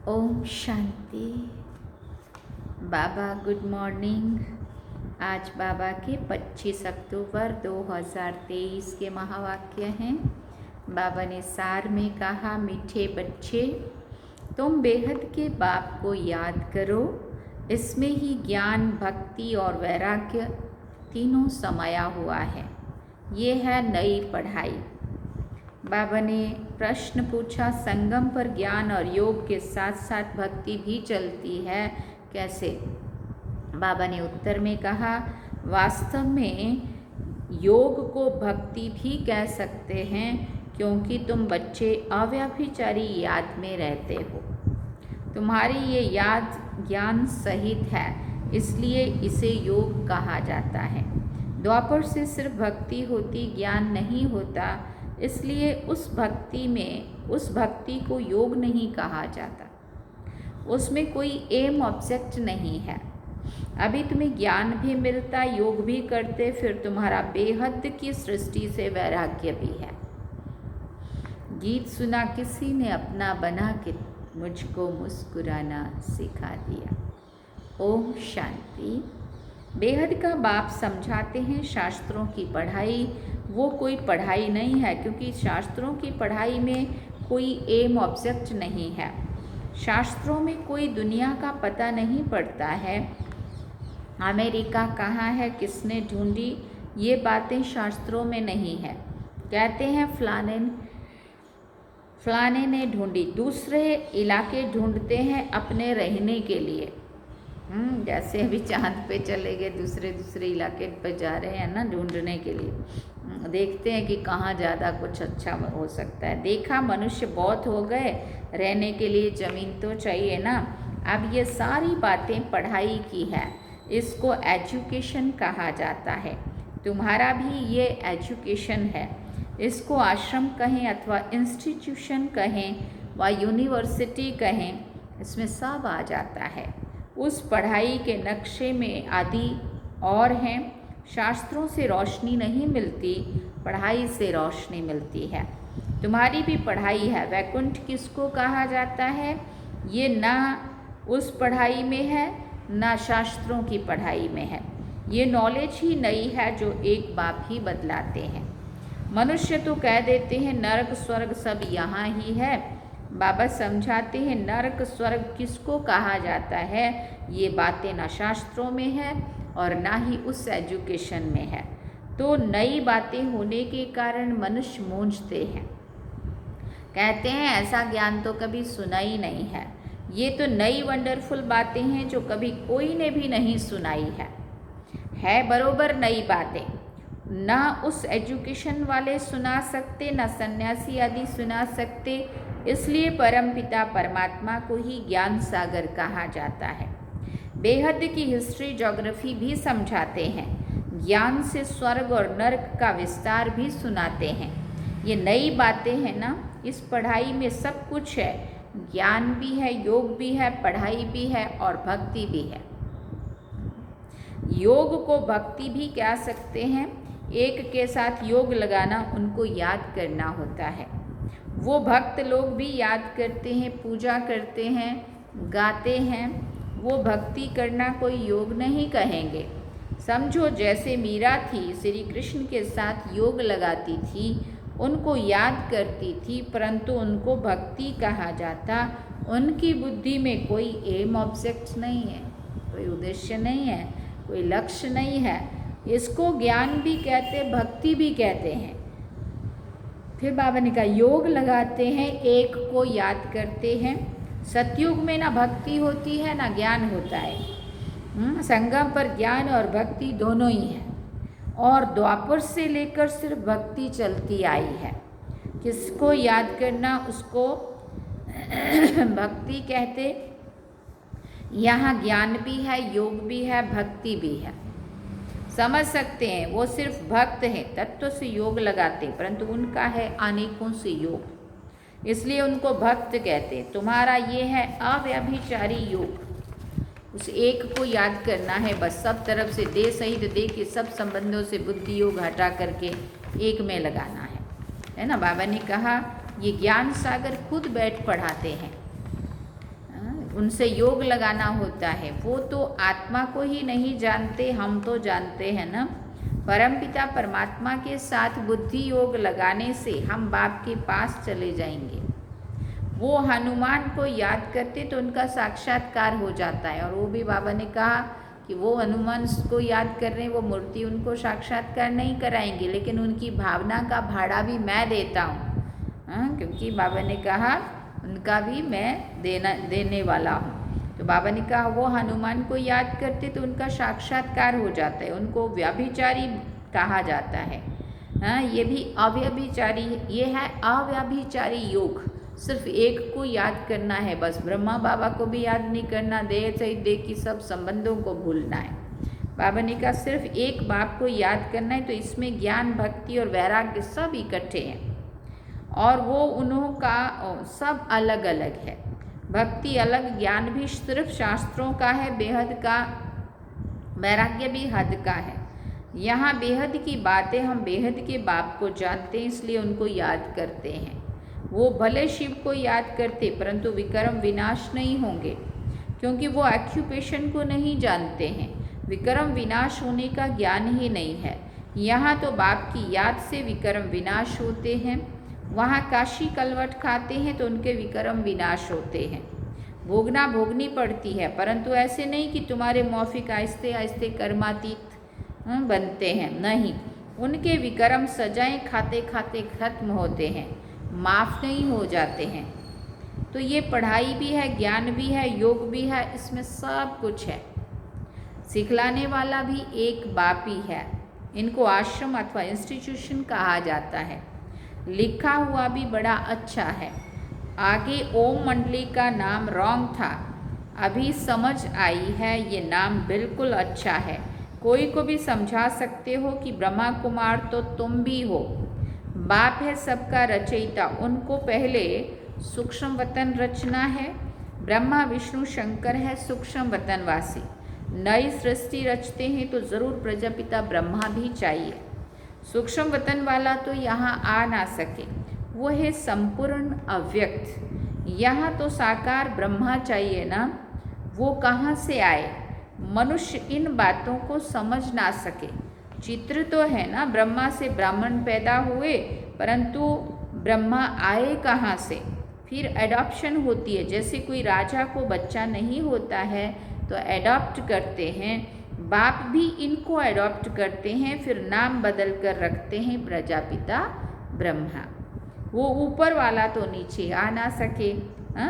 ओम शांति। बाबा good morning. आज बाबा के 25 अक्टूबर 2023 के महावाक्य हैं। बाबा ने सार में कहा, मीठे बच्चे, तुम बेहद के बाप को याद करो। इसमें ही ज्ञान, भक्ति और वैराग्य तीनों समाया हुआ है। ये है नई पढ़ाई। बाबा ने प्रश्न पूछा, संगम पर ज्ञान और योग के साथ साथ भक्ति भी चलती है, कैसे? बाबा ने उत्तर में कहा, वास्तव में योग को भक्ति भी कह सकते हैं, क्योंकि तुम बच्चे अव्यभिचारी याद में रहते हो। तुम्हारी ये याद ज्ञान सहित है, इसलिए इसे योग कहा जाता है। द्वापर से सिर्फ भक्ति होती, ज्ञान नहीं होता, इसलिए उस भक्ति को योग नहीं कहा जाता। उसमें कोई एम ऑब्जेक्ट नहीं है। अभी तुम्हें ज्ञान भी मिलता, योग भी करते, फिर तुम्हारा बेहद की सृष्टि से वैराग्य भी है। गीत सुना किसी ने अपना बना के, मुझको मुस्कुराना सिखा दिया। ओम शांति। बेहद का बाप समझाते हैं, शास्त्रों की पढ़ाई वो कोई पढ़ाई नहीं है, क्योंकि शास्त्रों की पढ़ाई में कोई एम ऑब्जेक्ट नहीं है। शास्त्रों में कोई दुनिया का पता नहीं पड़ता है। अमेरिका कहाँ है, किसने ढूंढी, ये बातें शास्त्रों में नहीं है। कहते हैं फलाने ने ढूंढी। दूसरे इलाके ढूंढते हैं अपने रहने के लिए। जैसे अभी चांद पे चले गए, दूसरे इलाके पे जा रहे हैं ना ढूंढने के लिए। देखते हैं कि कहाँ ज़्यादा कुछ अच्छा हो सकता है। देखा, मनुष्य बहुत हो गए, रहने के लिए ज़मीन तो चाहिए ना। अब ये सारी बातें पढ़ाई की है, इसको एजुकेशन कहा जाता है। तुम्हारा भी ये एजुकेशन है। इसको आश्रम कहें अथवा इंस्टीट्यूशन कहें व यूनिवर्सिटी कहें, इसमें सब आ जाता है। उस पढ़ाई के नक्शे में आदि और हैं। शास्त्रों से रोशनी नहीं मिलती, पढ़ाई से रोशनी मिलती है। तुम्हारी भी पढ़ाई है। वैकुंठ किसको कहा जाता है? ये ना उस पढ़ाई में है, ना शास्त्रों की पढ़ाई में है। ये नॉलेज ही नई है जो एक बाप ही बदलाते हैं। मनुष्य तो कह देते हैं नरक स्वर्ग सब यहाँ ही है। बाबा समझाते हैं, नरक स्वर्ग किसको कहा जाता है, ये बातें ना शास्त्रों में है और ना ही उस एजुकेशन में है। तो नई बातें होने के कारण मनुष्य मूंझते हैं। कहते हैं ऐसा ज्ञान तो कभी सुना ही नहीं है। ये तो नई वंडरफुल बातें हैं जो कभी कोई ने भी नहीं सुनाई है बरोबर नई बातें। ना उस एजुकेशन वाले सुना सकते, ना सन्यासी आदि सुना सकते। इसलिए परमपिता परमात्मा को ही ज्ञान सागर कहा जाता है। बेहद की हिस्ट्री, ज्योग्राफी भी समझाते हैं। ज्ञान से स्वर्ग और नरक का विस्तार भी सुनाते हैं। ये नई बातें हैं ना। इस पढ़ाई में सब कुछ है। ज्ञान भी है, योग भी है, पढ़ाई भी है और भक्ति भी है। योग को भक्ति भी कह सकते हैं। एक के साथ योग लगाना, उनको याद करना होता है। वो भक्त लोग भी याद करते हैं, पूजा करते हैं, गाते हैं। वो भक्ति करना कोई योग नहीं कहेंगे। समझो जैसे मीरा थी, श्री कृष्ण के साथ योग लगाती थी, उनको याद करती थी, परंतु उनको भक्ति कहा जाता। उनकी बुद्धि में कोई एम ऑब्जेक्ट नहीं है, कोई उद्देश्य नहीं है, कोई लक्ष्य नहीं है। इसको ज्ञान भी कहते, भक्ति भी कहते हैं। फिर बाबा ने कहा, योग लगाते हैं, एक को याद करते हैं। सतयुग में ना भक्ति होती है ना ज्ञान होता है। संगम पर ज्ञान और भक्ति दोनों ही है। और द्वापर से लेकर सिर्फ भक्ति चलती आई है। किसको याद करना, उसको भक्ति कहते। यहाँ ज्ञान भी है, योग भी है, भक्ति भी है। समझ सकते हैं, वो सिर्फ भक्त हैं, तत्व से योग लगाते, परंतु उनका है अनेकों से योग, इसलिए उनको भक्त कहते। तुम्हारा ये है अव्यभिचारी योग। उस एक को याद करना है बस। सब तरफ से दे सहित दे के सब संबंधों से बुद्धि योग हटा करके एक में लगाना है ना। बाबा ने कहा, ये ज्ञान सागर खुद बैठ पढ़ाते हैं। उनसे योग लगाना होता है। वो तो आत्मा को ही नहीं जानते, हम तो जानते हैं ना। परमपिता परमात्मा के साथ बुद्धि योग लगाने से हम बाप के पास चले जाएंगे। वो हनुमान को याद करते तो उनका साक्षात्कार हो जाता है। और वो भी बाबा ने कहा कि वो हनुमान को याद कर रहे हैं, वो मूर्ति उनको साक्षात्कार नहीं कराएंगे, लेकिन उनकी भावना का भाड़ा भी मैं देता हूँ। क्योंकि बाबा ने कहा उनका भी मैं देने वाला हूँ। तो बाबा ने कहा वो हनुमान को याद करते तो उनका साक्षात्कार हो जाता है। उनको व्यभिचारी कहा जाता है। ये भी अव्यभिचारी, ये है अव्यभिचारी योग। सिर्फ एक को याद करना है बस, ब्रह्मा बाबा को भी याद नहीं करना, देह सहित देह की सब संबंधों को भूलना है। बाबा ने कहा सिर्फ एक बाप को याद करना है। तो इसमें ज्ञान भक्ति और वैराग्य सब इकट्ठे हैं, और वो उन्हों का सब अलग अलग है। भक्ति अलग, ज्ञान भी सिर्फ शास्त्रों का है बेहद का, वैराग्य भी हद का है। यहाँ बेहद की बातें हम बेहद के बाप को जानते हैं, इसलिए उनको याद करते हैं। वो भले शिव को याद करते परंतु विक्रम विनाश नहीं होंगे, क्योंकि वो ऑक्यूपेशन को नहीं जानते हैं। विक्रम विनाश होने का ज्ञान ही नहीं है। यहाँ तो बाप की याद से विक्रम विनाश होते हैं। वहाँ काशी कलवट खाते हैं तो उनके विक्रम विनाश होते हैं। भोगना भोगनी पड़ती है, परंतु ऐसे नहीं कि तुम्हारे मौफिक आहिस्ते आहिस्ते कर्मातीत बनते हैं, नहीं। उनके विक्रम सजाएं खाते खाते खत्म होते हैं, माफ़ नहीं हो जाते हैं। तो ये पढ़ाई भी है, ज्ञान भी है, योग भी है, इसमें सब कुछ है। सिखलाने वाला भी एक बाप ही है। इनको आश्रम अथवा इंस्टीट्यूशन कहा जाता है। लिखा हुआ भी बड़ा अच्छा है। आगे ओम मंडली का नाम रॉन्ग था, अभी समझ आई है ये नाम बिल्कुल अच्छा है। कोई को भी समझा सकते हो कि ब्रह्मा कुमार तो तुम भी हो। बाप है सबका रचयिता, उनको पहले सूक्ष्म वतन रचना है। ब्रह्मा विष्णु शंकर है सूक्ष्म वतनवासी। नई सृष्टि रचते हैं तो ज़रूर प्रजापिता ब्रह्मा भी चाहिए। सूक्ष्म वतन वाला तो यहाँ आ ना सके, वो है संपूर्ण अव्यक्त। यहाँ तो साकार ब्रह्मा चाहिए ना, वो कहाँ से आए? मनुष्य इन बातों को समझ ना सके। चित्र तो है ना, ब्रह्मा से ब्राह्मण पैदा हुए, परंतु ब्रह्मा आए कहाँ से? फिर एडॉप्शन होती है। जैसे कोई राजा को बच्चा नहीं होता है तो एडॉप्ट करते हैं, बाप भी इनको एडॉप्ट करते हैं, फिर नाम बदल कर रखते हैं प्रजापिता ब्रह्मा। वो ऊपर वाला तो नीचे आ ना सके,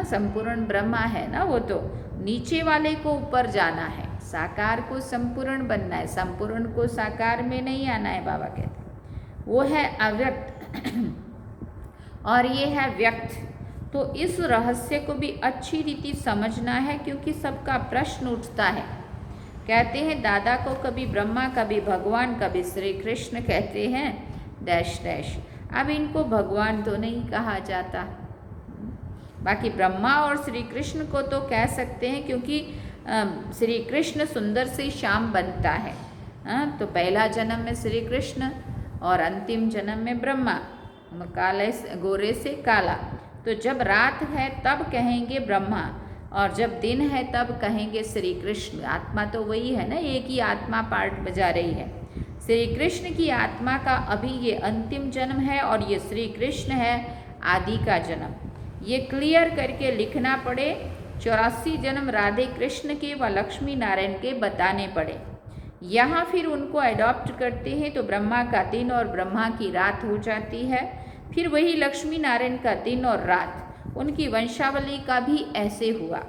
संपूर्ण ब्रह्मा है ना, वो तो नीचे वाले को ऊपर जाना है। साकार को संपूर्ण बनना है, संपूर्ण को साकार में नहीं आना है। बाबा कहते वो है अव्यक्त और ये है व्यक्त। तो इस रहस्य को भी अच्छी रीति समझना है, क्योंकि सबका प्रश्न उठता है। कहते हैं दादा को कभी ब्रह्मा, कभी भगवान, कभी श्री कृष्ण कहते हैं डैश डैश। अब इनको भगवान तो नहीं कहा जाता, बाकी ब्रह्मा और श्री कृष्ण को तो कह सकते हैं, क्योंकि श्री कृष्ण सुंदर से श्याम बनता है। तो पहला जन्म में श्री कृष्ण और अंतिम जन्म में ब्रह्मा, काले गोरे से काला। तो जब रात है तब कहेंगे ब्रह्मा, और जब दिन है तब कहेंगे श्री कृष्ण। आत्मा तो वही है ना, एक ही आत्मा पार्ट बजा रही है। श्री कृष्ण की आत्मा का अभी ये अंतिम जन्म है, और ये श्री कृष्ण है आदि का जन्म। ये क्लियर करके लिखना पड़े। 84 जन्म राधे कृष्ण के व लक्ष्मी नारायण के बताने पड़े। यहाँ फिर उनको एडॉप्ट करते हैं तो ब्रह्मा का दिन और ब्रह्मा की रात हो जाती है। फिर वही लक्ष्मी नारायण का दिन और रात। उनकी वंशावली का भी ऐसे हुआ।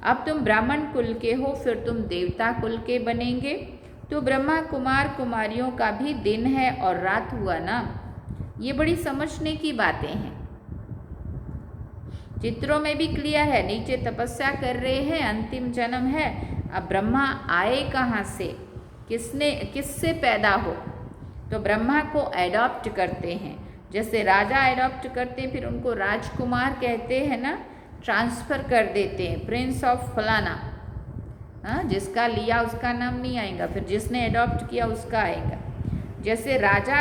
अब तुम ब्राह्मण कुल के हो, फिर तुम देवता कुल के बनेंगे, तो ब्रह्मा कुमार कुमारियों का भी दिन है और रात हुआ ना। ये बड़ी समझने की बातें हैं। चित्रों में भी क्लियर है। नीचे तपस्या कर रहे हैं, अंतिम जन्म है। अब ब्रह्मा आए कहाँ से, किससे पैदा हो? तो ब्रह्मा को एडॉप्ट करते हैं। जैसे राजा एडॉप्ट करते हैं, फिर उनको राजकुमार कहते हैं ना, ट्रांसफ़र कर देते हैं, प्रिंस ऑफ फलाना। जिसका लिया उसका नाम नहीं आएगा, फिर जिसने एडॉप्ट किया उसका आएगा। जैसे राजा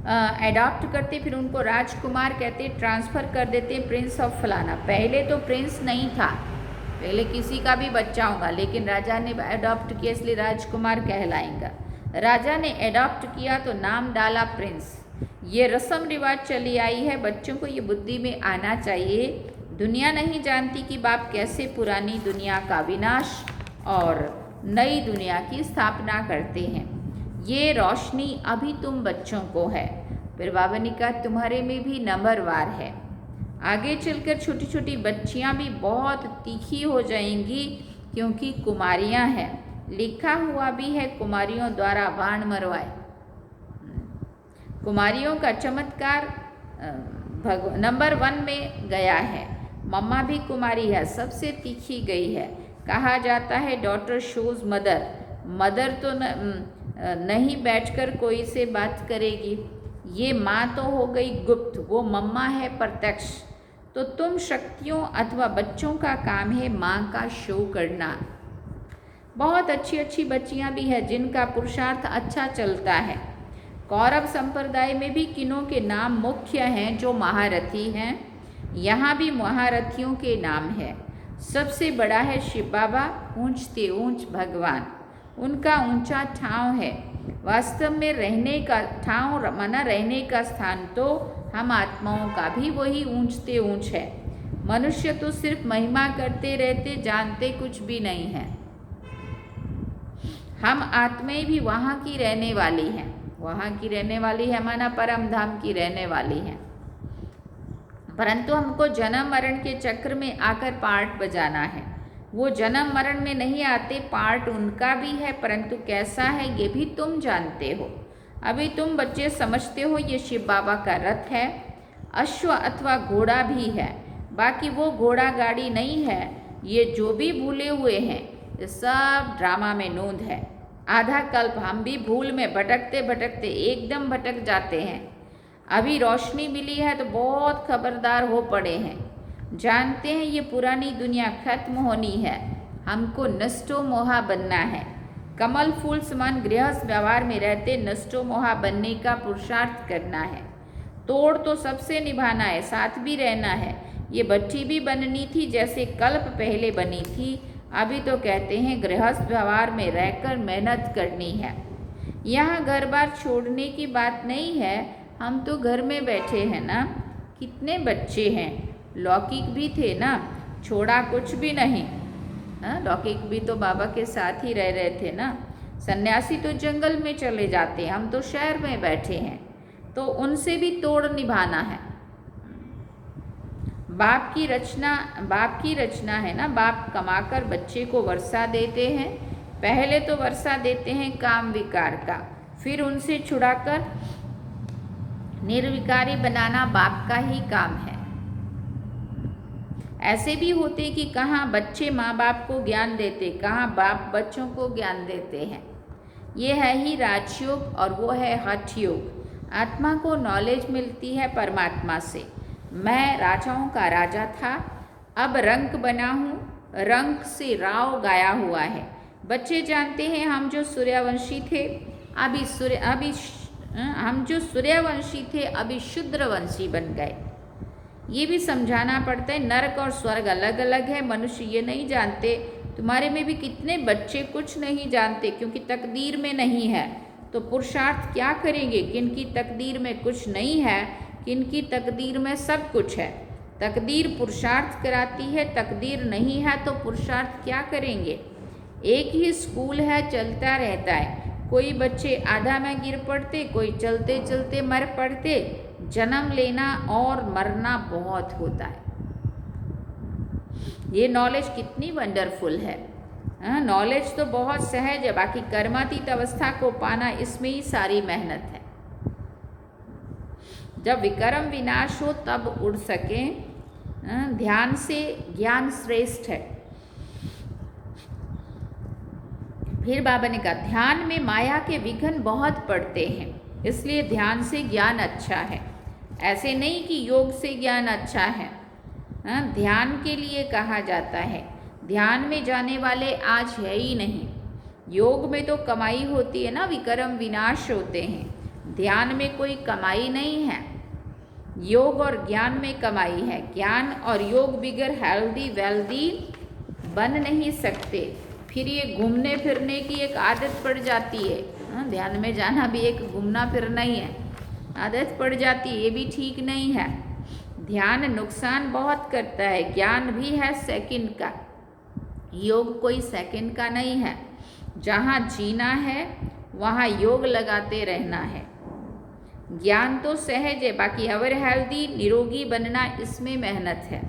एडॉप्ट करते, फिर उनको राजकुमार कहते, ट्रांसफ़र कर देते प्रिंस ऑफ फलाना। पहले तो प्रिंस नहीं था, पहले किसी का भी बच्चा होगा, लेकिन राजा ने एडॉप्ट किया इसलिए राजकुमार कहलाएगा। राजा ने एडॉप्ट किया तो नाम डाला प्रिंस। ये रस्म रिवाज चली आई है, बच्चों को ये बुद्धि में आना चाहिए। दुनिया नहीं जानती कि बाप कैसे पुरानी दुनिया का विनाश और नई दुनिया की स्थापना करते हैं। ये रोशनी अभी तुम बच्चों को है, फिर बाबा ने कहा तुम्हारे में भी नंबरवार है। आगे चलकर छोटी छोटी बच्चियां भी बहुत तीखी हो जाएंगी, क्योंकि कुमारियां हैं। लिखा हुआ भी है कुमारियों द्वारा बाण मरवाए। कुमारियों का चमत्कार नंबर 1 में गया है। मम्मा भी कुमारी है, सबसे तीखी गई है। कहा जाता है डॉटर शोज मदर। मदर तो नहीं बैठकर कोई से बात करेगी, ये माँ तो हो गई गुप्त, वो मम्मा है प्रत्यक्ष। तो तुम शक्तियों अथवा बच्चों का काम है माँ का शो करना। बहुत अच्छी अच्छी बच्चियाँ भी हैं जिनका पुरुषार्थ अच्छा चलता है। कौरव संप्रदाय में भी किन्हों के नाम मुख्य हैं जो महारथी हैं। यहाँ भी महारथियों के नाम है। सबसे बड़ा है शिव बाबा, ऊंचते ऊंच भगवान। उनका ऊंचा ठाव है। वास्तव में रहने का ठाव माना रहने का स्थान तो हम आत्माओं का भी वही ऊंचते ऊंच है। मनुष्य तो सिर्फ महिमा करते रहते, जानते कुछ भी नहीं है। हम आत्माएं भी वहाँ की रहने वाली हैं, वहाँ की रहने वाली है माना परम धाम की रहने वाली हैं। परंतु हमको जन्म मरण के चक्र में आकर पार्ट बजाना है। वो जन्म मरण में नहीं आते, पार्ट उनका भी है, परंतु कैसा है ये भी तुम जानते हो। अभी तुम बच्चे समझते हो ये शिव बाबा का रथ है, अश्व अथवा घोड़ा भी है। बाकी वो घोड़ा गाड़ी नहीं है। ये जो भी भूले हुए हैं ये सब ड्रामा में नोंद है। आधा कल्प हम भी भूल में भटकते भटकते एकदम भटक जाते हैं। अभी रोशनी मिली है तो बहुत खबरदार हो पड़े हैं। जानते हैं ये पुरानी दुनिया खत्म होनी है, हमको नष्टो मोहा बनना है। कमल फूल समान गृहस्थ व्यवहार में रहते नष्टो मोहा बनने का पुरुषार्थ करना है। तोड़ तो सबसे निभाना है, साथ भी रहना है। ये भट्ठी भी बननी थी जैसे कल्प पहले बनी थी। अभी तो कहते हैं गृहस्थ व्यवहार में रहकर मेहनत करनी है। यहाँ घर बार छोड़ने की बात नहीं है, हम तो घर में बैठे हैं ना। कितने बच्चे हैं, लौकिक भी थे ना, छोड़ा कुछ भी नहीं। लौकिक भी तो बाबा के साथ ही रह रहे थे ना। सन्यासी तो जंगल में चले जाते हैं, हम तो शहर में बैठे हैं, तो उनसे भी तोड़ निभाना है। बाप की रचना है ना। बाप कमाकर बच्चे को वर्षा देते हैं। पहले तो वर्षा देते हैं काम विकार का, फिर उनसे छुड़ाकर निर्विकारी बनाना बाप का ही काम है। ऐसे भी होते कि कहाँ बच्चे माँ बाप को ज्ञान देते, कहाँ बाप बच्चों को ज्ञान देते हैं। ये है ही राजयोग और वो है हठ योग। आत्मा को नॉलेज मिलती है परमात्मा से। मैं राजाओं का राजा था, अब रंक बना हूँ, रंक से राव गाया हुआ है। बच्चे जानते हैं हम जो सूर्यवंशी थे अभी शूद्रवंशी बन गए। ये भी समझाना पड़ता है। नरक और स्वर्ग अलग अलग है, मनुष्य ये नहीं जानते। तुम्हारे में भी कितने बच्चे कुछ नहीं जानते, क्योंकि तकदीर में नहीं है। तो पुरुषार्थ क्या करेंगे? किनकी तकदीर में कुछ नहीं है, किनकी तकदीर में सब कुछ है। तकदीर पुरुषार्थ कराती है, तकदीर नहीं है तो पुरुषार्थ क्या करेंगे? एक ही स्कूल है, चलता रहता है। कोई बच्चे आधा में गिर पड़ते, कोई चलते चलते मर पड़ते। जन्म लेना और मरना बहुत होता है। ये नॉलेज कितनी वंडरफुल है। नॉलेज तो बहुत सहज है, बाकी कर्मातीत अवस्था को पाना इसमें ही सारी मेहनत है। जब विक्रम विनाश हो तब उड़ सके। ध्यान से ज्ञान श्रेष्ठ है। फिर बाबा ने कहा ध्यान में माया के विघ्न बहुत पड़ते हैं, इसलिए ध्यान से ज्ञान अच्छा है। ऐसे नहीं कि योग से ज्ञान अच्छा है। ध्यान के लिए कहा जाता है। ध्यान में जाने वाले आज है ही नहीं। योग में तो कमाई होती है ना, विक्रम विनाश होते हैं। ध्यान में कोई कमाई नहीं है, योग और ज्ञान में कमाई है। ज्ञान और योग बिगर हेल्दी वेल्दी बन नहीं सकते। फिर ये घूमने फिरने की एक आदत पड़ जाती है। ध्यान में जाना भी एक घूमना फिरना ही है, आदत पड़ जाती है, ये भी ठीक नहीं है। ध्यान नुकसान बहुत करता है। ज्ञान भी है सेकंड का, योग कोई सेकंड का नहीं है। जहाँ जीना है वहाँ योग लगाते रहना है। ज्ञान तो सहज है, बाकी अवर हेल्दी निरोगी बनना इसमें मेहनत है।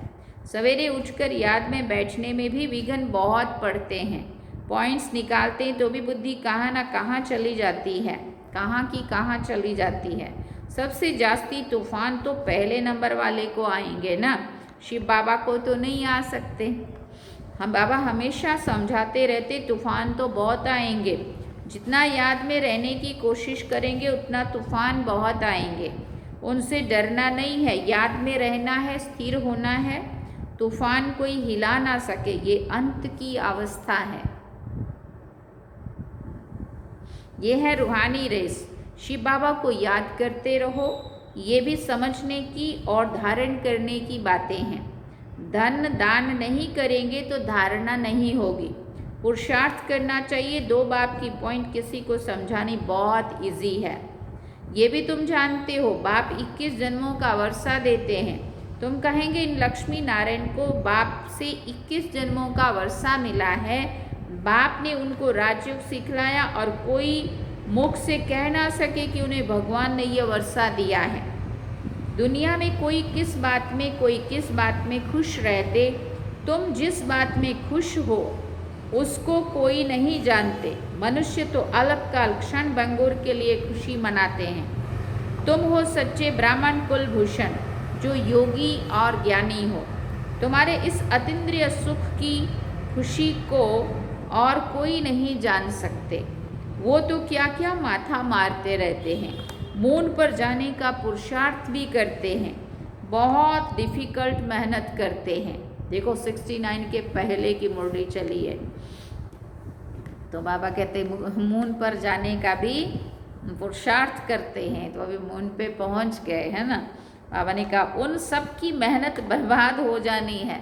सवेरे उठकर याद में बैठने में भी विघ्न बहुत पड़ते हैं। पॉइंट्स निकालते हैं तो भी बुद्धि कहाँ ना कहाँ चली जाती है, कहाँ की कहाँ चली जाती है। सबसे जास्ती तूफान तो पहले नंबर वाले को आएंगे ना, शिव बाबा को तो नहीं आ सकते। हम बाबा हमेशा समझाते रहते तूफान तो बहुत आएंगे, जितना याद में रहने की कोशिश करेंगे उतना तूफान बहुत आएंगे। उनसे डरना नहीं है, याद में रहना है, स्थिर होना है। तूफान कोई हिला ना सके, ये अंत की अवस्था है। ये है रूहानी रेस। शिव बाबा को याद करते रहो, ये भी समझने की और धारण करने की बातें हैं। धन दान नहीं करेंगे तो धारणा नहीं होगी। पुरुषार्थ करना चाहिए। 2 बाप की पॉइंट किसी को समझानी बहुत इजी है, ये भी तुम जानते हो। बाप 21 जन्मों का वर्षा देते हैं। तुम कहेंगे इन लक्ष्मी नारायण को बाप से 21 जन्मों का वर्षा मिला है, बाप ने उनको राजयोग सिखलाया और कोई मुख से कह ना सके कि उन्हें भगवान ने यह वर्षा दिया है। दुनिया में कोई किस बात में खुश रहते, तुम जिस बात में खुश हो उसको कोई नहीं जानते। मनुष्य तो अल्पकाल क्षण भंगुर के लिए खुशी मनाते हैं। तुम हो सच्चे ब्राह्मण कुलभूषण, जो योगी और ज्ञानी हो। तुम्हारे इस अतीन्द्रिय सुख की खुशी को और कोई नहीं जान सकते। वो तो क्या क्या माथा मारते रहते हैं, मून पर जाने का पुरुषार्थ भी करते हैं, बहुत डिफ़िकल्ट मेहनत करते हैं। देखो 69 के पहले की मुरली चली है, तो बाबा कहते मून पर जाने का भी पुरुषार्थ करते हैं। तो अभी मून पे पहुंच गए है ना। बाबा ने कहा उन सब की मेहनत बर्बाद हो जानी है,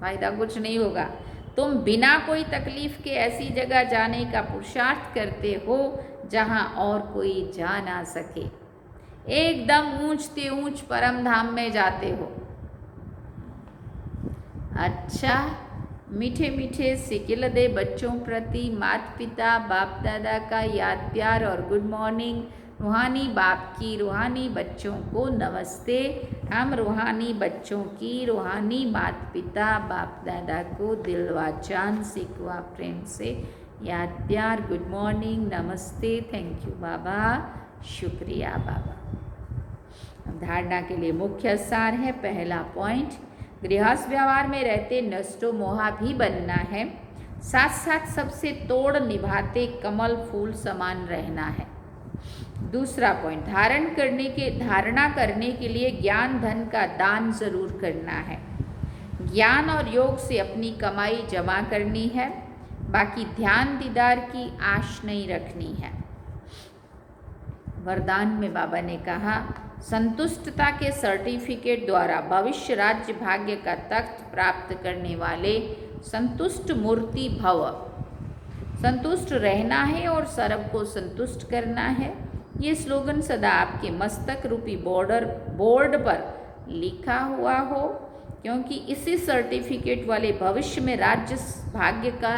फायदा कुछ नहीं होगा। तुम बिना कोई तकलीफ के ऐसी जगह जाने का पुरुषार्थ करते हो जहाँ और कोई जा ना सके। एकदम ऊंचते ऊंच परम धाम में जाते हो। अच्छा, मीठे मीठे सिकिल दे बच्चों प्रति माता पिता बाप दादा का याद प्यार और गुड मॉर्निंग। रूहानी बाप की रूहानी बच्चों को नमस्ते। हम रूहानी बच्चों की रूहानी माता पिता बाप दादा को दिल व जान सिकवा प्रेम से याद प्यार गुड मॉर्निंग नमस्ते। थैंक यू बाबा, शुक्रिया बाबा। धारणा के लिए मुख्य सार है। पहला पॉइंट, गृहस्थ व्यवहार में रहते नष्टो मोहा भी बनना है, साथ साथ सबसे तोड़ निभाते कमल फूल समान रहना है। दूसरा पॉइंट, धारणा करने के लिए ज्ञान धन का दान जरूर करना है। ज्ञान और योग से अपनी कमाई जमा करनी है, बाकी ध्यान दीदार की आश नहीं रखनी है। वरदान में बाबा ने कहा, संतुष्टता के सर्टिफिकेट द्वारा भविष्य राज्य भाग्य का तख्त प्राप्त करने वाले संतुष्ट मूर्ति भव। संतुष्ट रहना है और सर्व को संतुष्ट करना है। ये स्लोगन सदा आपके मस्तक रूपी बोर्ड पर लिखा हुआ हो, क्योंकि इसी सर्टिफिकेट वाले भविष्य में राज्य भाग्य का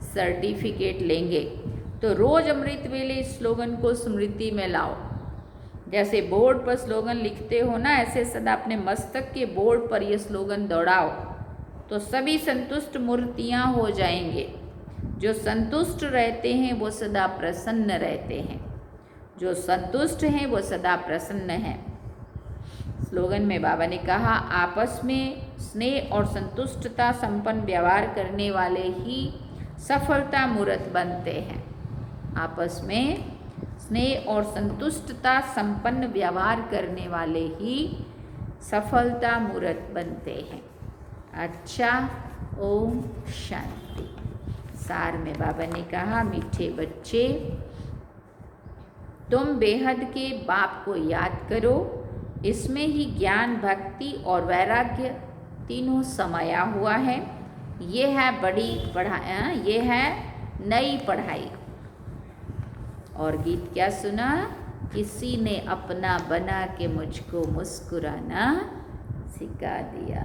सर्टिफिकेट लेंगे। तो रोज अमृत वेले इस स्लोगन को स्मृति में लाओ। जैसे बोर्ड पर स्लोगन लिखते हो ना, ऐसे सदा अपने मस्तक के बोर्ड पर यह स्लोगन दौड़ाओ, तो सभी संतुष्ट मूर्तियाँ हो जाएंगे। जो संतुष्ट रहते हैं वो सदा प्रसन्न रहते हैं, जो संतुष्ट हैं वो सदा प्रसन्न हैं। स्लोगन में बाबा ने कहा, आपस में स्नेह और संतुष्टता संपन्न व्यवहार करने वाले ही सफलता मूर्त बनते हैं। आपस में स्नेह और संतुष्टता संपन्न व्यवहार करने वाले ही सफलता मूर्त बनते हैं। अच्छा, ओम शांति। सार में बाबा ने कहा, मीठे बच्चे, तुम बेहद के बाप को याद करो, इसमें ही ज्ञान, भक्ति और वैराग्य तीनों समाया हुआ है। ये है बड़ी पढ़ाई, ये है नई पढ़ाई। और गीत क्या सुना? किसी ने अपना बना के मुझको मुस्कुराना सिखा दिया।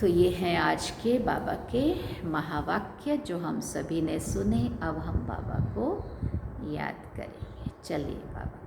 तो ये हैं आज के बाबा के महावाक्य जो हम सभी ने सुने। अब हम बाबा को याद करेंगे। चलिए बाबा।